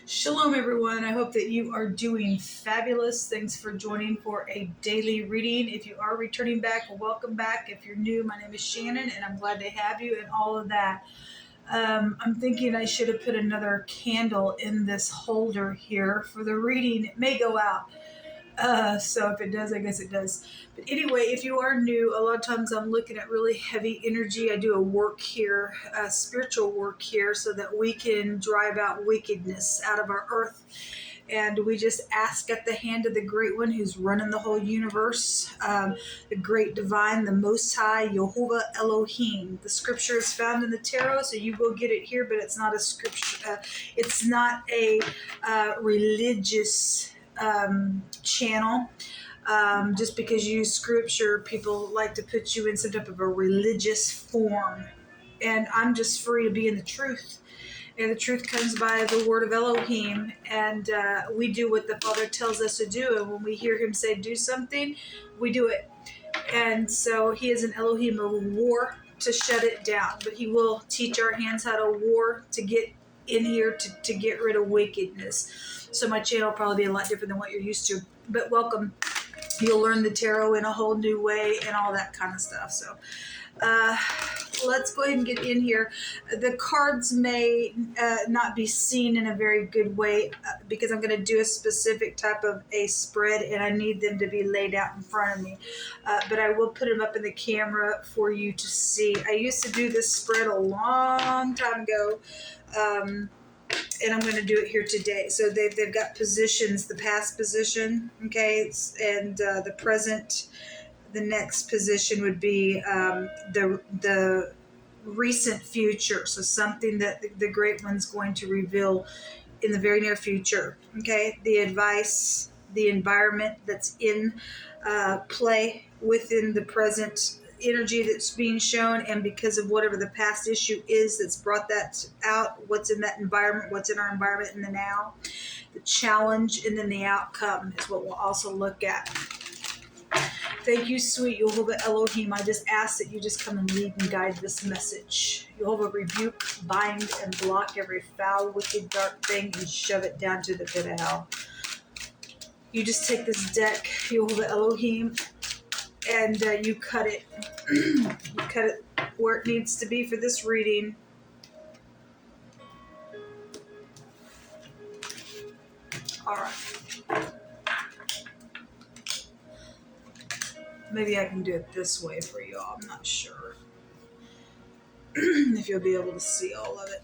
Shalom, everyone. I hope that you are doing fabulous. Thanks for joining for a daily reading. If you are returning back, welcome back. If you're new, my name is Shannon, and I'm glad to have you and all of that. I'm thinking I should have put another candle in this holder here for the reading. It may go out. So if it does, I guess it does. But anyway, if you are new, a lot of times I'm looking at really heavy energy. I do a work here, spiritual work here, so that we can drive out wickedness out of our earth. And we just ask at the hand of the Great One who's running the whole universe, the Great Divine, the Most High, Jehovah Elohim. The scripture is found in the tarot, so you will get it here, but it's not a scripture. It's not a religious channel. Just because you use scripture, people like to put you in some type of a religious form. And I'm just free to be in the truth. And the truth comes by the word of Elohim. And we do what the Father tells us to do. And when we hear him say do something, we do it. And so he is an Elohim of war to shut it down. But he will teach our hands how to war to get in here to get rid of wickedness. So my channel will probably be a lot different than what you're used to. But welcome. You'll learn the tarot in a whole new way and all that kind of stuff. So let's go ahead and get in here. The cards may not be seen in a very good way because I'm going to do a specific type of a spread and I need them to be laid out in front of me. But I will put them up in the camera for you to see. I used to do this spread a long time ago. And I'm going to do it here today. So they've got positions, the past position, okay, and the present. The next position would be the recent future. So something that the Great One's going to reveal in the very near future, okay? The advice, the environment that's in play within the present energy that's being shown, and because of whatever the past issue is that's brought that out, what's in that environment, what's in our environment in the now, the challenge, and then the outcome is what we'll also look at. Thank you, sweet Jehovah Elohim. I just ask that you just come and lead and guide this message. Jehovah, rebuke, bind, and block every foul, wicked, dark thing and shove it down to the pit of hell. You just take this deck, Jehovah Elohim, and you cut it. You cut it where it needs to be for this reading. All right. Maybe I can do it this way for y'all. I'm not sure if you'll be able to see all of it.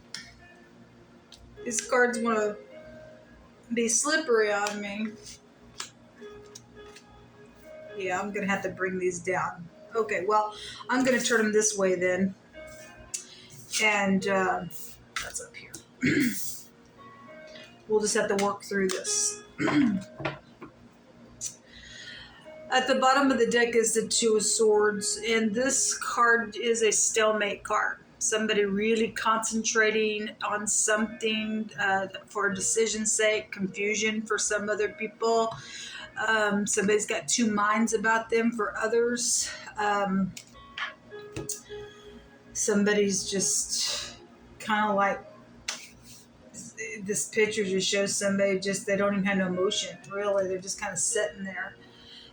These cards want to be slippery on me. Yeah, I'm going to have to bring these down. Okay, well, I'm going to turn them this way then. And that's up here. We'll just have to work through this. At the bottom of the deck is the Two of Swords, and this card is a stalemate card. Somebody really concentrating on something for a decision's sake, confusion for some other people. Somebody's got two minds about them for others. Somebody's just kind of like, this picture just shows somebody just, they don't even have no emotion, really. They're just kind of sitting there.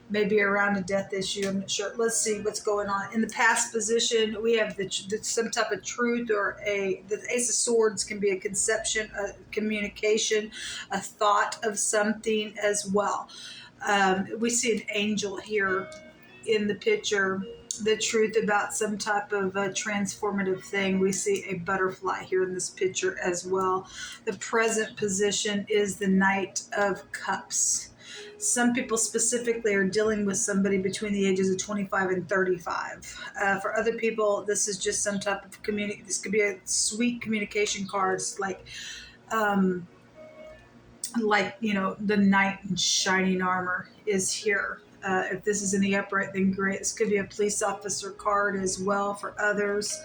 Maybe around a death issue, I'm not sure. Let's see what's going on. In the past position, we have some type of truth, or the Ace of Swords can be a conception, a communication, a thought of something as well. We see an angel here in the picture, the truth about some type of a transformative thing. We see a butterfly here in this picture as well. The present position is the Knight of Cups. Some people specifically are dealing with somebody between the ages of 25 and 35. For other people, this is just some type of this could be a sweet communication cards, like you know, the knight in shining armor is here. If this is in the upright, then great. This could be a police officer card as well for others.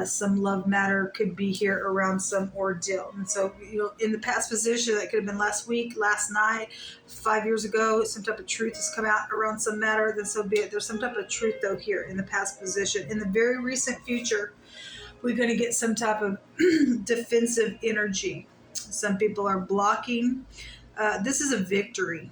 Some love matter could be here around some ordeal. And so, you know, in the past position, that could have been last week, last night, 5 years ago, some type of truth has come out around some matter, then so be it. There's some type of truth, though, here in the past position. In the very recent future, we're going to get some type of defensive energy. Some people are blocking. This is a victory.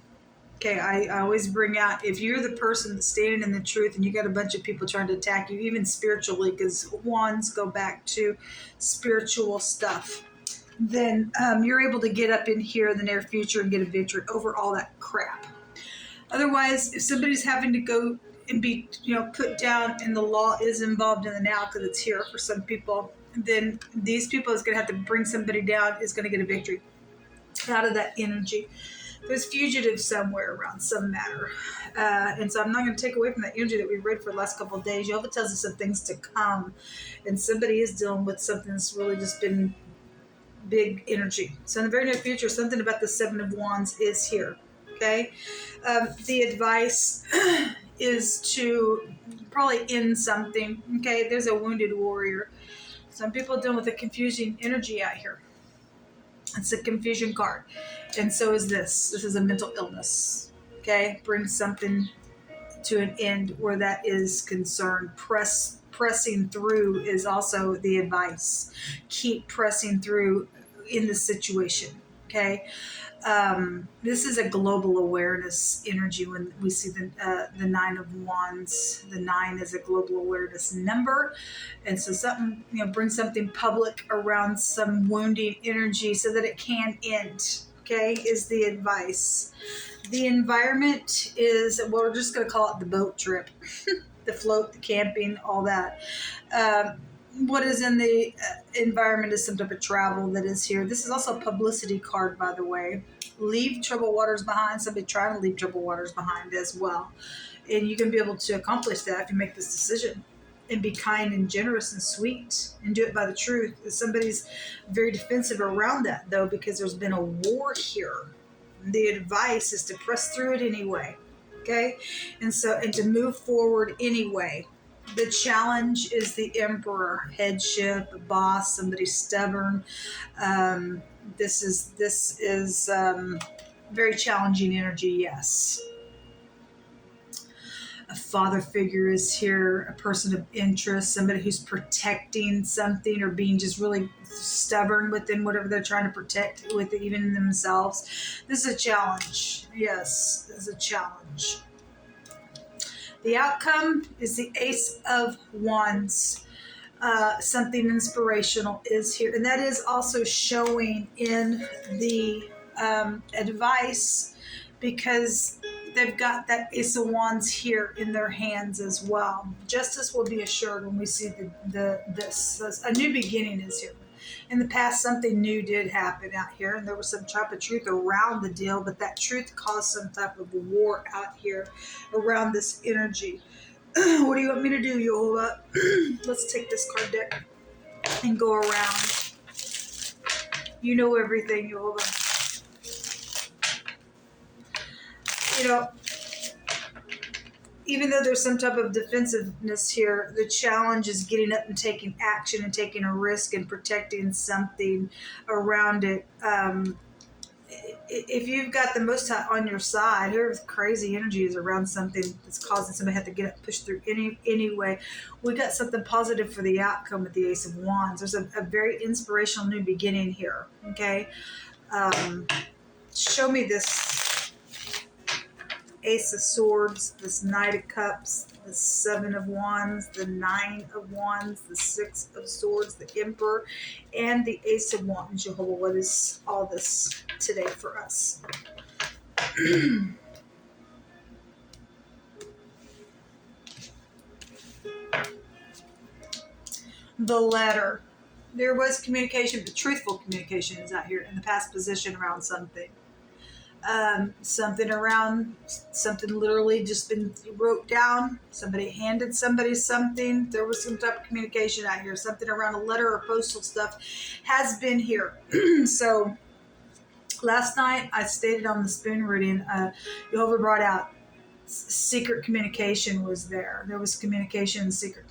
Okay, I always bring out, if you're the person that's standing in the truth and you got a bunch of people trying to attack you, even spiritually, because wands go back to spiritual stuff, then you're able to get up in here in the near future and get a victory over all that crap. Otherwise, if somebody's having to go and be, put down, and the law is involved in the now because it's here for some people, then these people is going to have to bring somebody down, is going to get a victory out of that energy. There's fugitives somewhere around some matter. And so I'm not going to take away from that energy that we read for the last couple of days. Jehovah tells us of things to come. And somebody is dealing with something that's really just been big energy. So in the very near future, something about the Seven of Wands is here. Okay? The advice is to probably end something. Okay? There's a wounded warrior. Some people are dealing with a confusing energy out here. It's a confusion card. And so is this. This is a mental illness. Okay? Bring something to an end where that is concerned. Pressing through is also the advice. Keep pressing through in the situation. Okay? This is a global awareness energy when we see the Nine of Wands. The 9 is a global awareness number. And so something, bring something public around some wounding energy so that it can end. Okay, is the advice. The environment is, well, we're just going to call it the boat trip, the float, the camping, all that. What is in the environment is some type of travel that is here. This is also a publicity card, by the way. Leave troubled waters behind. Somebody trying to leave troubled waters behind as well. And you can be able to accomplish that if you make this decision and be kind and generous and sweet and do it by the truth. Somebody's very defensive around that, though, because there's been a war here. The advice is to press through it anyway. Okay? And to move forward anyway. The challenge is the Emperor, headship, boss, somebody stubborn. This is very challenging energy, yes. A father figure is here, a person of interest, somebody who's protecting something or being just really stubborn within whatever they're trying to protect with it, even in themselves. This is a challenge. Yes, this is a challenge. The outcome is the Ace of Wands. Something inspirational is here. And that is also showing in the advice because they've got that Ace of Wands here in their hands as well. Justice will be assured when we see this. A new beginning is here. In the past, something new did happen out here, and there was some type of truth around the deal, but that truth caused some type of war out here around this energy. What do you want me to do, Jehovah? Let's take this card deck and go around. You know everything, Jehovah. Even though there's some type of defensive-ness here, the challenge is getting up and taking action and taking a risk and protecting something around it. If you've got the Most High on your side, here's crazy energies around something that's causing somebody to have to get up and push through anyway. We got something positive for the outcome with the Ace of Wands. There's a very inspirational new beginning here, okay? Show me this Ace of Swords, this Knight of Cups, the Seven of Wands, the Nine of Wands, the Six of Swords, the Emperor, and the Ace of Wands. Jehovah, what is all this today for us? The letter. There was communication, but truthful communication is out here in the past position around something. Something literally just been wrote down. Somebody handed somebody something. There was some type of communication out here. Something around a letter or postal stuff has been here. So last night I stated on the spoon reading, Jehovah brought out secret communication was there. There was communication, secret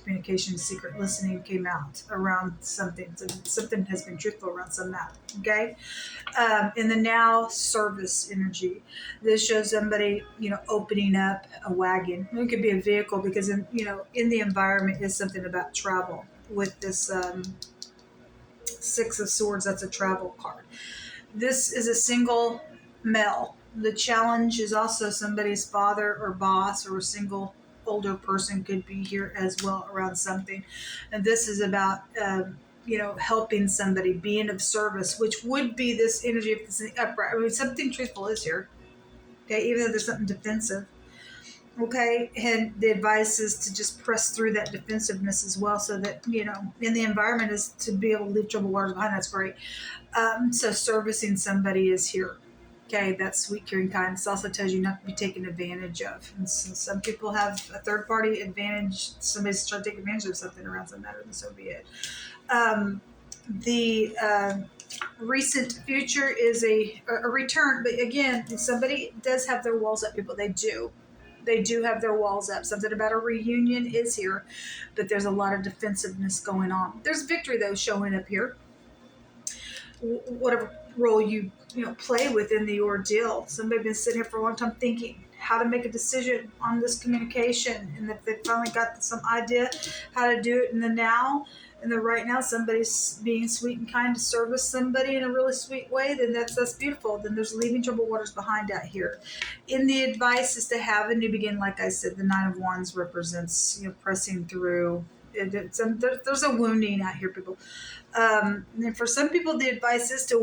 listening came out around something. So something has been truthful around some matter. Okay? In the now, service energy. This shows somebody, opening up a wagon. It could be a vehicle because, in the environment is something about travel. With this Six of Swords, that's a travel card. This is a single male. The challenge is also somebody's father or boss, or a single older person could be here as well around something. And this is about, helping somebody, being of service, which would be this energy of this upright. I mean, something truthful is here. Okay, even though there's something defensive. Okay, and the advice is to just press through that defensiveness as well, so that in the environment is to be able to leave troubled waters behind. That's great. So servicing somebody is here. Okay, that's sweet, caring, kind. This also tells you not to be taken advantage of. And so some people have a third party advantage. Somebody's trying to take advantage of something around some matter, and so be it. The recent future is a return, but again, somebody does have their walls up. People, they do have their walls up. Something about a reunion is here, but there's a lot of defensiveness going on. There's victory though showing up here. Whatever role you play within the ordeal. Somebody's been sitting here for a long time thinking how to make a decision on this communication, and if they finally got some idea how to do it in the now, in the right now, somebody's being sweet and kind to service somebody in a really sweet way, then that's beautiful. Then there's leaving troubled waters behind out here. In the advice is to have a new beginning. Like I said, the Nine of Wands represents pressing through. There's a wounding out here, people. And for some people, the advice is to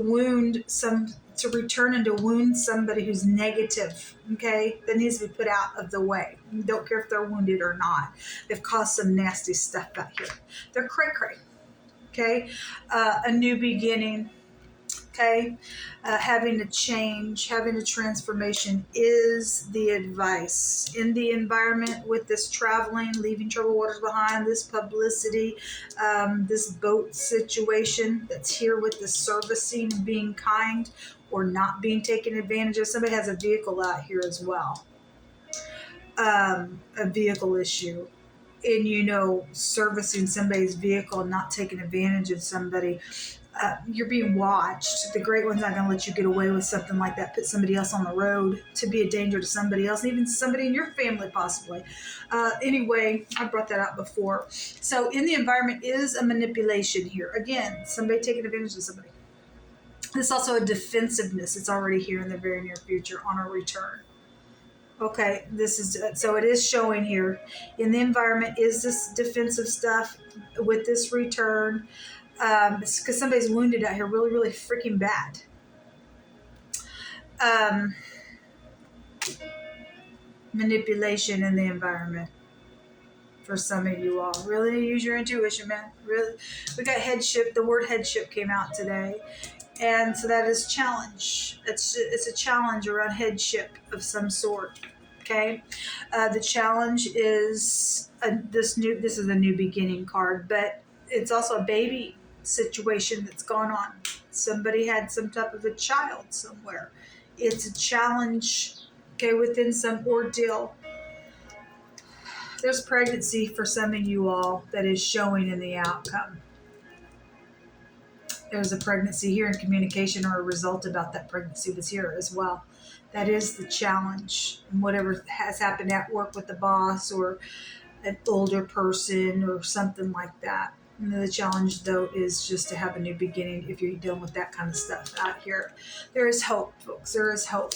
return and to wound somebody who's negative. Okay, that needs to be put out of the way. You don't care if they're wounded or not. They've caused some nasty stuff out here. They're cray cray. Okay, a new beginning. Okay, having a change, having a transformation is the advice. In the environment with this traveling, leaving troubled waters behind, this publicity, this boat situation that's here with the servicing and being kind or not being taken advantage of. Somebody has a vehicle out here as well, a vehicle issue. And servicing somebody's vehicle, not taking advantage of somebody. You're being watched. The Great One's not going to let you get away with something like that. Put somebody else on the road to be a danger to somebody else, even somebody in your family possibly. Anyway, I brought that out before. So in the environment is a manipulation here. Again, somebody taking advantage of somebody. There's also a defensiveness. It's already here in the very near future on a return. Okay, so it is showing here in the environment is this defensive stuff with this return. Because somebody's wounded out here really, really freaking bad. Manipulation in the environment for some of you all. Really use your intuition, man. Really, we got headship. The word headship came out today, and so that is challenge. It's a challenge around headship of some sort. Okay, the challenge is this is a new beginning card, but it's also a baby situation that's gone on. Somebody had some type of a child somewhere. It's a challenge, okay, within some ordeal. There's pregnancy for some of you all that is showing in the outcome. There's a pregnancy here, and communication or a result about that pregnancy was here as well. That is the challenge. And whatever has happened at work with the boss or an older person or something like that. And the challenge, though, is just to have a new beginning if you're dealing with that kind of stuff out here. There is hope, folks. There is hope.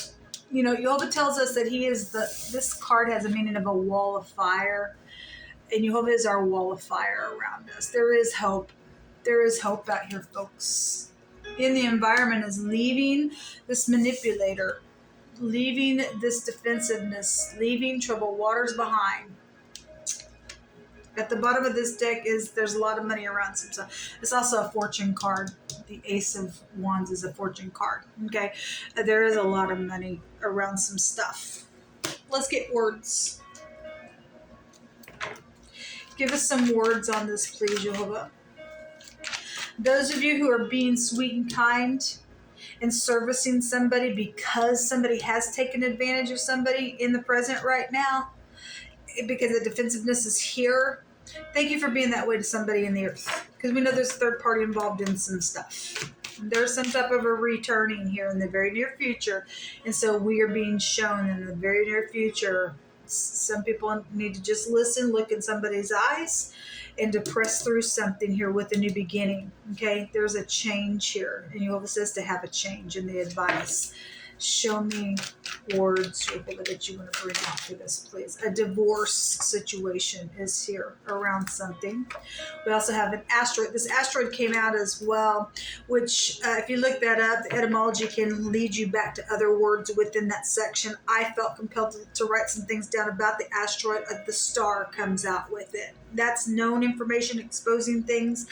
Jehovah tells us that he is this card has a meaning of a wall of fire. And Jehovah is our wall of fire around us. There is hope. There is hope out here, folks. In the environment is leaving this manipulator, leaving this defensiveness, leaving troubled waters behind. At the bottom of this deck there's a lot of money around some stuff. It's also a fortune card. The Ace of Wands is a fortune card. Okay, there is a lot of money around some stuff. Let's get words. Give us some words on this, please, Jehovah. Those of you who are being sweet and kind and servicing somebody because somebody has taken advantage of somebody in the present right now, because the defensiveness is here. Thank you for being that way to somebody in the earth, because we know there's a third party involved in some stuff. There's some type of a returning here in the very near future, and so we are being shown in the very near future. Some people need to just listen, look in somebody's eyes, and to press through something here with a new beginning. Okay, there's a change here, and Jehovah says to have a change in the advice. Show me words, Jehovah, that you want to bring out for this, please. A divorce situation is here around something. We also have an asteroid. This asteroid came out as well, which, if you look that up, the etymology can lead you back to other words within that section. I felt compelled to write some things down about the asteroid. The star comes out with it. That's known information, exposing things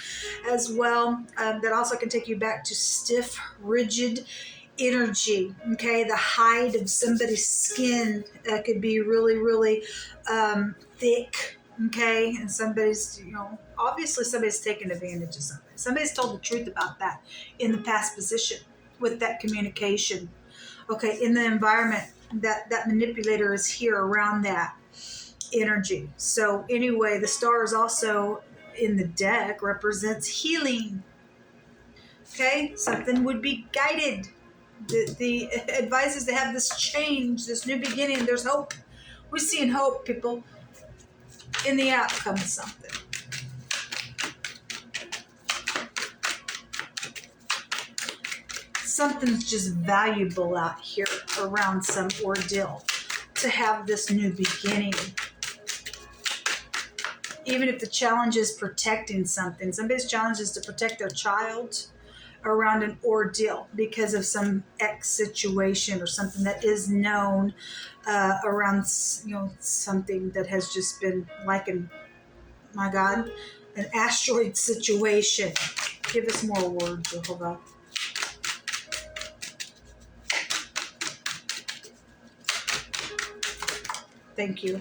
as well. That also can take you back to stiff, rigid energy. Okay, the hide of somebody's skin could be really, really thick. Okay, and somebody's, obviously somebody's taken advantage of something. Somebody's told the truth about that in the past position with that communication. Okay, in the environment, that manipulator is here around that energy. So anyway, the star is also in the deck, represents healing. Okay, something would be guided. The advice is to have this change, this new beginning. There's hope. We're seeing hope, people, in the outcome of something. Something's just valuable out here around some ordeal to have this new beginning. Even if the challenge is protecting something, somebody's challenge is to protect their child around an ordeal because of some X situation or something that is known around, something that has just been like my God, an asteroid situation. Give us more words, Jehovah. Thank you.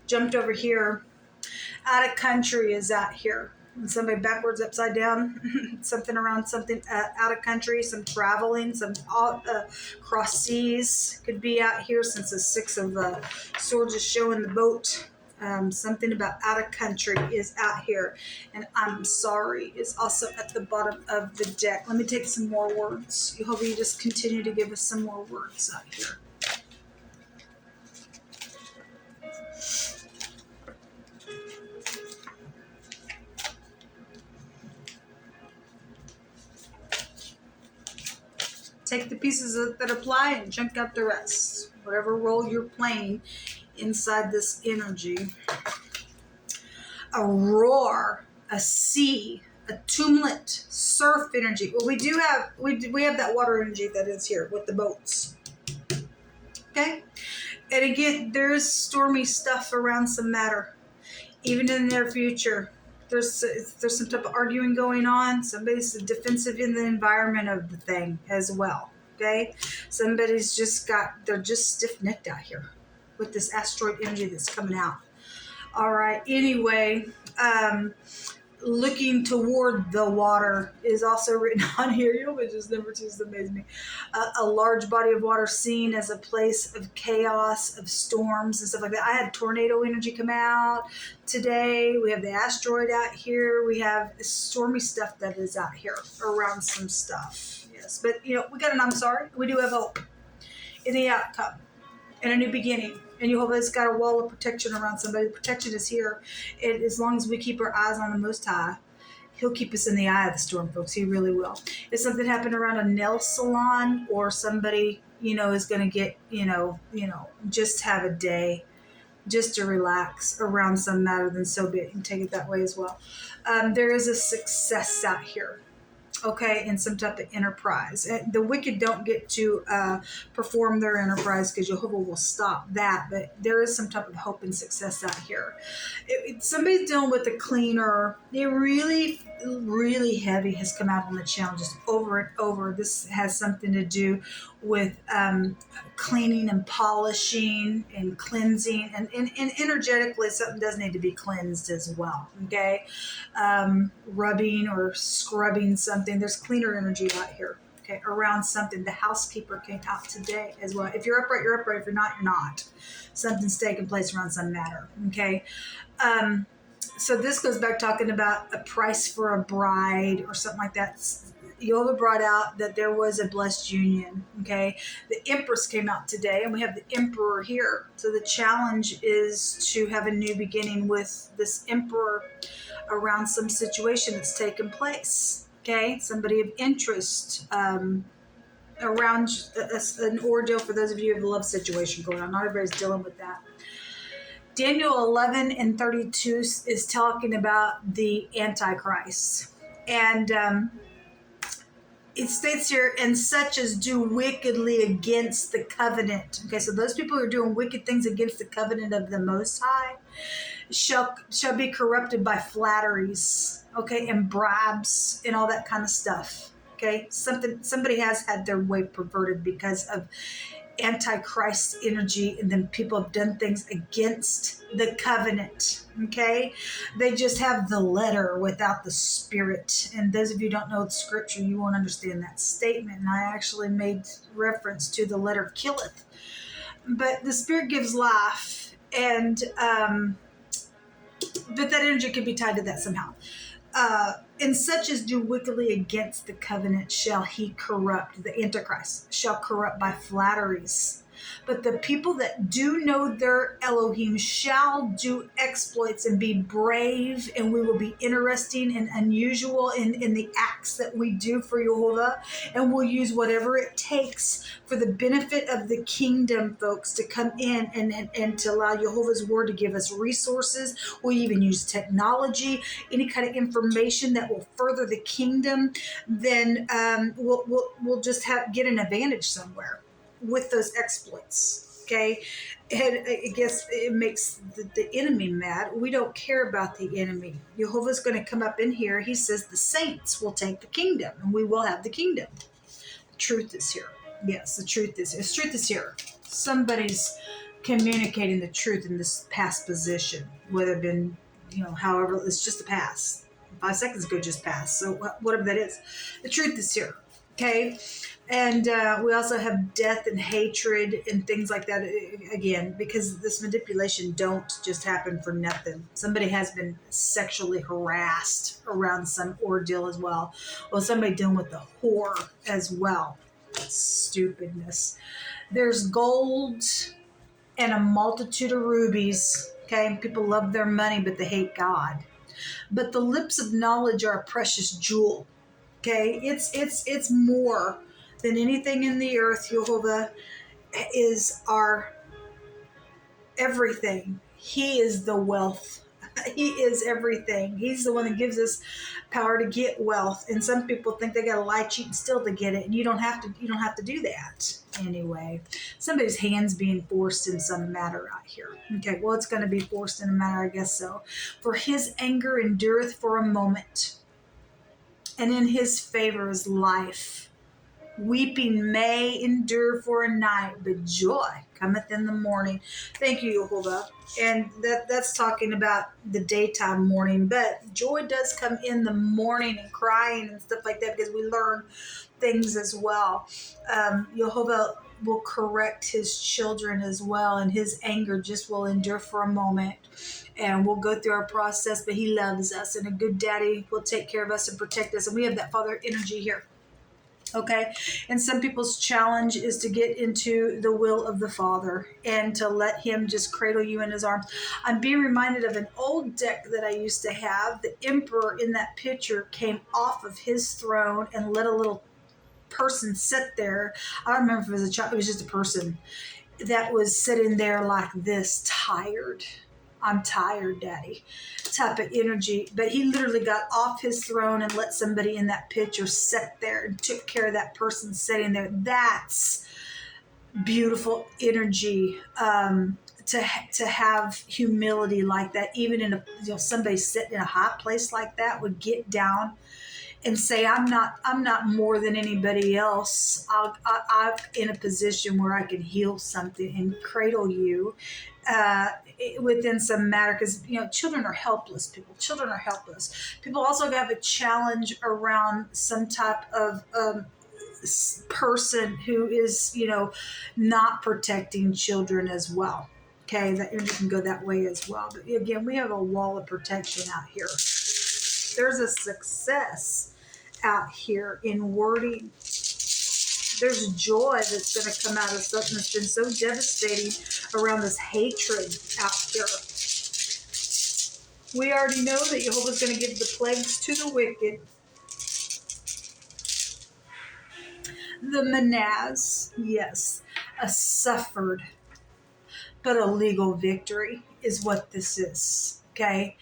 Jumped over here. Out of country is out here. And somebody backwards, upside down, something around something out of country, some traveling, some cross seas could be out here, since the Six of Swords is showing the boat. Something about out of country is out here. And I'm sorry is also at the bottom of the deck. Let me take some more words. I hope you just continue to give us some more words out here. Take the pieces that apply and chunk out the rest. Whatever role you're playing inside this energy. A roar, a sea, a tumult, surf energy. Well, we have that water energy that is here with the boats. Okay? And again, there's stormy stuff around some matter. Even in the near future. There's some type of arguing going on. Somebody's defensive in the environment of the thing as well. Okay, somebody's they're just stiff-necked out here with this asteroid energy that's coming out. All right. Anyway, looking toward the water is also written on here, which is number 2, is amazing me. A large body of water seen as a place of chaos, of storms and stuff like that. I had tornado energy come out today. We have the asteroid out here. We have stormy stuff that is out here around some stuff. Yes, but we got an I'm sorry. We do have hope in the outcome and a new beginning. And Jehovah's got a wall of protection around somebody. Protection is here. And as long as we keep our eyes on the Most High, He'll keep us in the eye of the storm, folks. He really will. If something happened around a nail salon, or somebody, is going to get, just have a day, just to relax around some matter, then so be it. And take it that way as well. There is a success out here. Okay, in some type of enterprise. The wicked don't get to perform their enterprise because Jehovah will stop that, but there is some type of hope and success out here. Somebody's dealing with a cleaner. They really, really heavy has come out on the challenges over and over. This has something to do with cleaning and polishing and cleansing, and energetically something does need to be cleansed as well. Okay, rubbing or scrubbing something. There's cleaner energy out here. Okay, around something. The housekeeper came out today as well. If you're upright, you're upright. If you're not, you're not. Something's taking place around some matter. Okay. So this goes back talking about a price for a bride or something like that. Yola brought out that there was a blessed union. Okay, the Empress came out today, and we have the Emperor here. So the challenge is to have a new beginning with this Emperor around some situation that's taken place. Okay, somebody of interest. Around an ordeal for those of you who have a love situation going on. Not everybody's dealing with that. Daniel 11 and 32 is talking about the Antichrist. And it states here, and such as do wickedly against the covenant. Okay, so those people who are doing wicked things against the covenant of the Most High shall be corrupted by flatteries, okay, and bribes and all that kind of stuff. Okay, somebody has had their way perverted because of Antichrist energy, and then people have done things against the covenant. Okay, they just have the letter without the spirit. And those of you who don't know the scripture, you won't understand that statement. And I actually made reference to the letter killeth, but the spirit gives life, and but that energy could be tied to that somehow. And such as do wickedly against the covenant shall he corrupt. The Antichrist shall corrupt by flatteries. But the people that do know their Elohim shall do exploits and be brave, and we will be interesting and unusual in the acts that we do for Jehovah. And we'll use whatever it takes for the benefit of the kingdom, folks, to come in and to allow Jehovah's word to give us resources. We'll even use technology, any kind of information that will further the kingdom. Then we'll just get an advantage somewhere with those exploits. Okay, and I guess it makes the enemy mad. We don't care about the enemy. Jehovah's going to come up in here. He says the saints will take the kingdom, and we will have the kingdom. The truth is here. Yes, the truth is here. The truth is here. Somebody's communicating the truth in this past position, whether it been, however, it's just a pass. 5 seconds ago just passed. So whatever that is, the truth is here. Okay. And we also have death and hatred and things like that, again, because this manipulation don't just happen for nothing. Somebody has been sexually harassed around some ordeal as well. Well, somebody dealing with the whore as well. Stupidness. There's gold and a multitude of rubies. Okay, people love their money, but they hate God. But the lips of knowledge are a precious jewel. Okay, it's more than anything in the earth. Jehovah is our everything. He is the wealth. He is everything. He's the one that gives us power to get wealth. And some people think they got to lie, cheat, and steal to get it. And you don't have to. You don't have to do that anyway. Somebody's hands being forced in some matter out here. Okay, well, it's going to be forced in a matter, I guess so. For his anger endureth for a moment, and in his favor is life. Weeping may endure for a night, but joy cometh in the morning. Thank you, Jehovah. And that's talking about the daytime morning, but joy does come in the morning, and crying and stuff like that, because we learn things as well. Jehovah will correct his children as well, and his anger just will endure for a moment. And we'll go through our process, but he loves us, and a good daddy will take care of us and protect us. And we have that father energy here. Okay, and some people's challenge is to get into the will of the Father and to let him just cradle you in his arms. I'm being reminded of an old deck that I used to have. The emperor in that picture came off of his throne and let a little person sit there. I don't remember if it was a child. It was just a person that was sitting there like this, tired. I'm tired, Daddy, type of energy. But he literally got off his throne and let somebody in that picture sit there and took care of that person sitting there. That's beautiful energy. To have humility like that, even in somebody sitting in a hot place like that, would get down and say, I'm not more than anybody else. I'm in a position where I can heal something and cradle you within some matter, because children are helpless. Children are helpless. People also have a challenge around some type of person who is not protecting children as well. Okay, that energy can go that way as well. But again, we have a wall of protection out here. There's a success out here in wording. There's joy that's going to come out of something that's been so devastating around this hatred out here. We already know that Jehovah's going to give the plagues to the wicked. The manaz, yes, a suffered but a legal victory is what this is. Okay.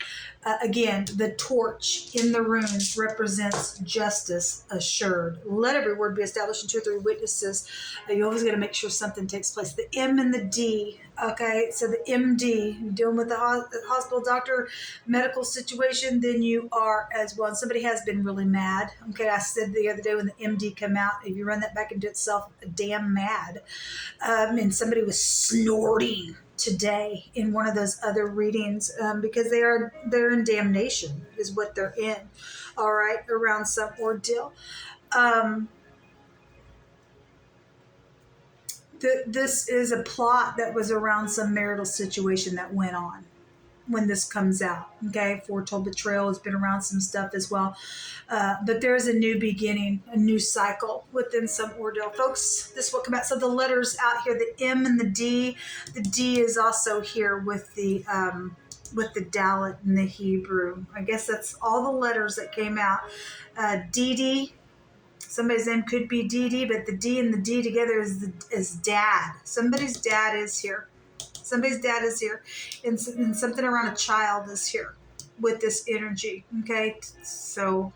Again, the torch in the runes represents justice assured. Let every word be established in 2 or 3 witnesses. You're always going to make sure something takes place. The M and the D. Okay. So the MD, you're dealing with the hospital doctor, medical situation, then you are as well. And somebody has been really mad. Okay. I said the other day when the MD come out, if you run that back into itself, damn mad. And somebody was snorting today in one of those other readings because they're in damnation is what they're in, all right, around some ordeal. This is a plot that was around some marital situation that went on when this comes out. Okay, foretold betrayal has been around some stuff as well, but there's a new beginning, a new cycle within some ordeal, folks. This will come out. So the letters out here, the M and the D is also here with the Dalit in the Hebrew. I guess that's all the letters that came out. DD, somebody's name could be DD, but the D and the D together is dad. Somebody's dad is here. Somebody's dad is here, and something around a child is here with this energy. Okay, so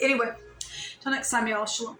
anyway, till next time, y'all. Shalom.